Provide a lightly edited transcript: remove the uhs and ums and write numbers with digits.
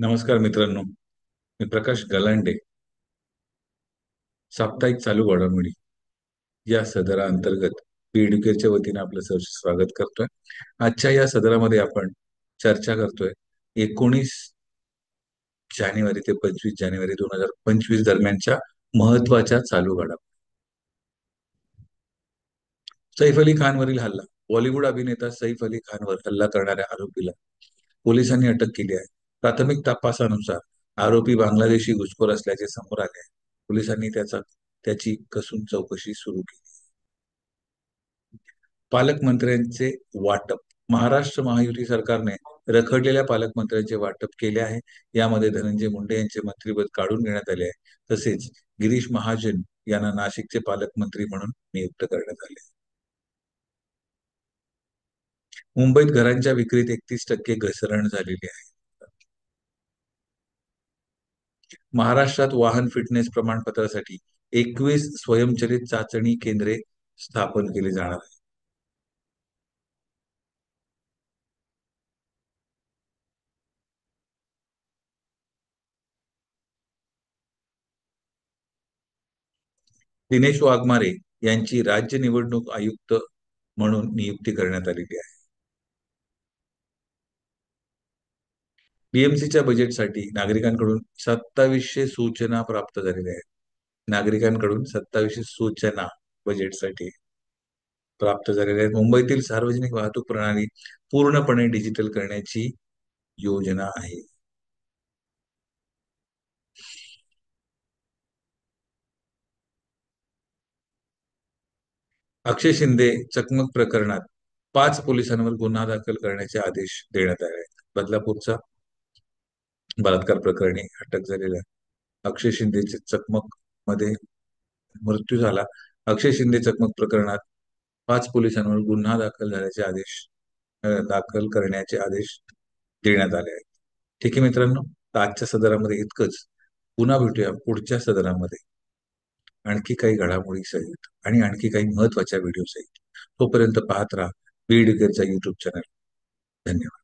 नमस्कार मित्रांनो. मी प्रकाश गलांडे. साप्ताहिक चालू घडामोडी या सदराअंतर्गत बीएडुकेच्या वतीने आपलं सहर्ष स्वागत करतोय. आजच्या या सदरामध्ये आपण चर्चा करतोय 19 जानेवारी ते 25 जानेवारी 2025 दरम्यानच्या महत्वाच्या चालू घडामोडी. सैफ अली खानवरील हल्ला. बॉलिवूड अभिनेता सैफ अली खानवर हल्ला करणाऱ्या आरोपीला पोलिसांनी अटक केली आहे. प्राथमिक तपासानुसार आरोपी बांगलादेशी घुसखोर असल्याचे समोर आले आहे. पोलिसांनी त्याची कसून चौकशी सुरू केली. पालकमंत्र्यांचे वाटप. महाराष्ट्र महायुती सरकारने रखडलेल्या पालकमंत्र्यांचे वाटप केले आहे. यामध्ये धनंजय मुंडे यांचे मंत्रिपद काढून घेण्यात आले आहे. तसेच गिरीश महाजन यांना नाशिकचे पालकमंत्री म्हणून नियुक्त करण्यात आले. मुंबईत घरांच्या विक्रीत 31% घसरण झालेली आहे. महाराष्ट्रात वाहन फिटनेस प्रमाणपत्रासाठी 21 स्वयंचलित चाचणी केंद्रे स्थापन केली जाणार आहे. दिनेश वाघमारे यांची राज्य निवडणूक आयुक्त म्हणून नियुक्ती करण्यात आलेली आहे. बीएमसीच्या बजेटसाठी नागरिकांकडून 2700 सूचना प्राप्त झालेल्या आहेत. नागरिकांकडून 2700 सूचना बजेटसाठी प्राप्त झालेल्या आहेत. मुंबईतील सार्वजनिक वाहतूक प्रणाली पूर्णपणे डिजिटल करण्याची योजना आहे. अक्षय शिंदे चकमक प्रकरणात 5 पोलिसांवर गुन्हा दाखल करण्याचे आदेश देण्यात आले आहेत. बदलापूरचा बलात्कार प्रकरणी अटक झालेल्या अक्षय शिंदेचे चकमक मध्ये मृत्यू झाला. अक्षय शिंदे चकमक प्रकरणात 5 पोलिसांवर गुन्हा दाखल करण्याचे आदेश देण्यात आले आहेत. ठीक आहे मित्रांनो, तर आजच्या सदरामध्ये इतकंच. पुन्हा भेटूया पुढच्या सदरामध्ये आणखी काही घडामोडी सहित आणि आणखी काही महत्वाच्या व्हिडिओ सहित. तोपर्यंत पाहत राहा बीड युट्यूब चॅनल. धन्यवाद.